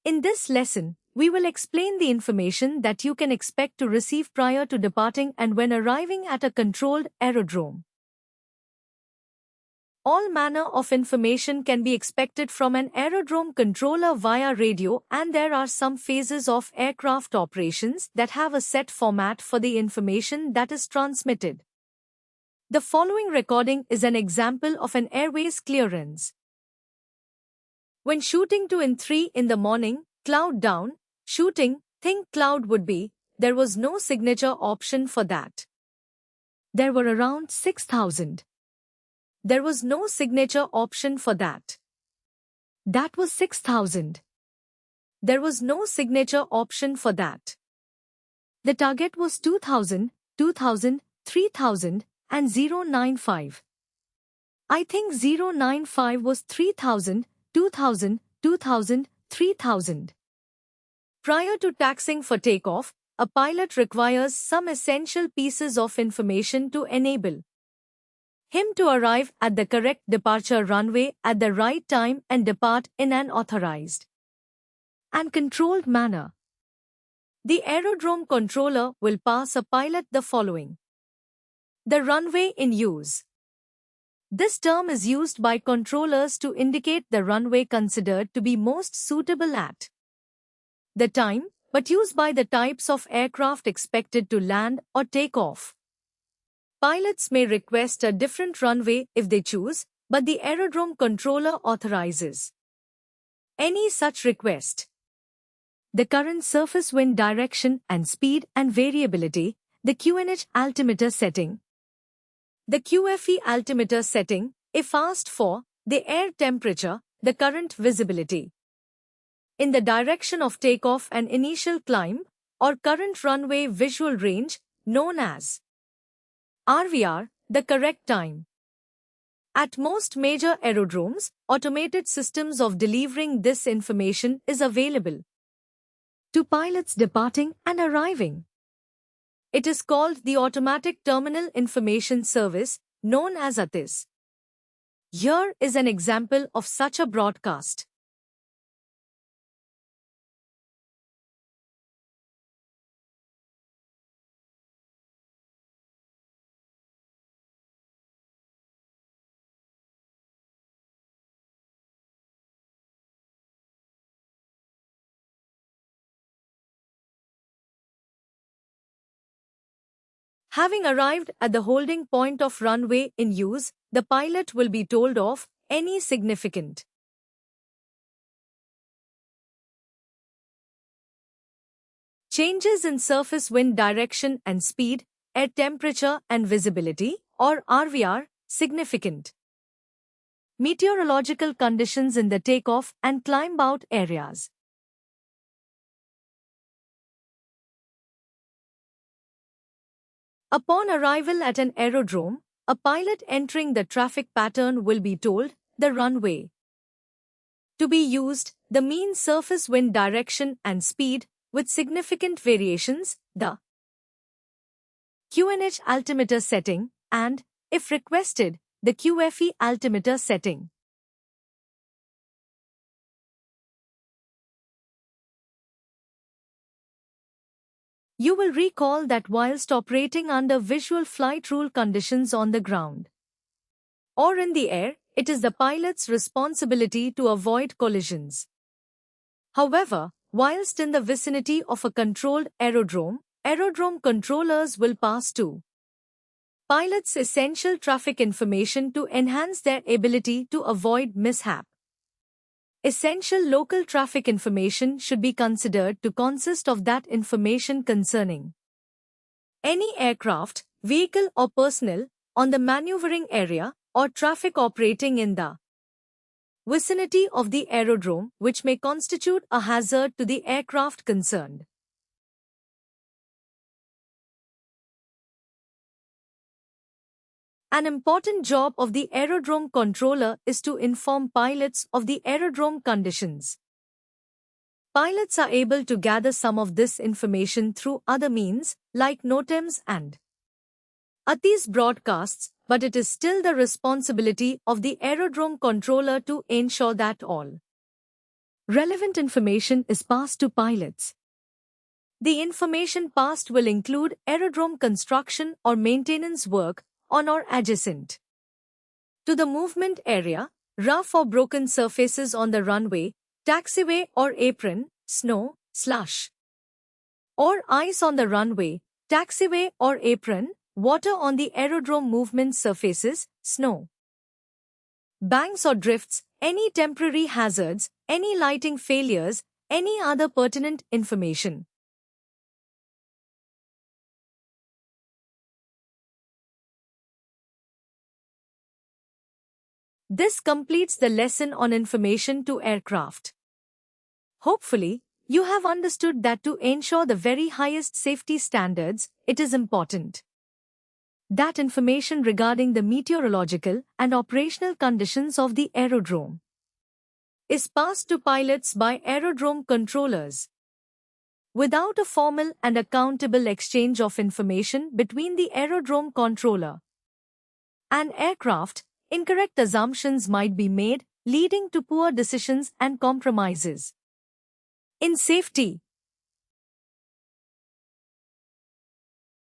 In this lesson, we will explain the information that you can expect to receive prior to departing and when arriving at a controlled aerodrome. All manner of information can be expected from an aerodrome controller via radio, and there are some phases of aircraft operations that have a set format for the information that is transmitted. The following recording is an example of an airways clearance. When shooting to in 3 in the morning, cloud down, shooting, think cloud would be, there was no signature option for that. There were around 6,000. There was no signature option for that. That was 6,000. There was no signature option for that. The target was 2,000, 2,000, 3,000, and 095. I think 095 was 3,000, 2,000, 2,000, 3,000. Prior to taxiing for takeoff, a pilot requires some essential pieces of information to enable him to arrive at the correct departure runway at the right time and depart in an authorized and controlled manner. The aerodrome controller will pass a pilot the following. The runway in use. This term is used by controllers to indicate the runway considered to be most suitable at the time, but used by the types of aircraft expected to land or take off. Pilots may request a different runway if they choose, but the aerodrome controller authorizes any such request. The current surface wind direction and speed and variability, the QNH altimeter setting. The QFE altimeter setting, if asked for, the air temperature, the current visibility in the direction of takeoff and initial climb, or current runway visual range, known as RVR, the correct time. At most major aerodromes, automated systems of delivering this information is available to pilots departing and arriving. It is called the Automatic Terminal Information Service, known as ATIS. Here is an example of such a broadcast. Having arrived at the holding point of runway in use, the pilot will be told of any significant changes in surface wind direction and speed, air temperature and visibility, or RVR, significant meteorological conditions in the takeoff and climb-out areas. Upon arrival at an aerodrome, a pilot entering the traffic pattern will be told the runway to be used, the mean surface wind direction and speed, with significant variations, the QNH altimeter setting, and, if requested, the QFE altimeter setting. You will recall that whilst operating under visual flight rule conditions on the ground or in the air, it is the pilot's responsibility to avoid collisions. However, whilst in the vicinity of a controlled aerodrome, aerodrome controllers will pass to pilots essential traffic information to enhance their ability to avoid mishap. Essential local traffic information should be considered to consist of that information concerning any aircraft, vehicle or personnel on the maneuvering area or traffic operating in the vicinity of the aerodrome which may constitute a hazard to the aircraft concerned. An important job of the aerodrome controller is to inform pilots of the aerodrome conditions. Pilots are able to gather some of this information through other means, like NOTAMs and ATIS broadcasts, but it is still the responsibility of the aerodrome controller to ensure that all Relevant information is passed to pilots. The information passed will include aerodrome construction or maintenance work on or adjacent to the movement area, rough or broken surfaces on the runway, taxiway or apron, snow, slush, or ice on the runway, taxiway or apron, water on the aerodrome movement surfaces, snow, banks or drifts, any temporary hazards, any lighting failures, any other pertinent information. This completes the lesson on information to aircraft. Hopefully, you have understood that to ensure the very highest safety standards, it is important that information regarding the meteorological and operational conditions of the aerodrome is passed to pilots by aerodrome controllers. Without a formal and accountable exchange of information between the aerodrome controller and aircraft, incorrect assumptions might be made, leading to poor decisions and compromises in safety.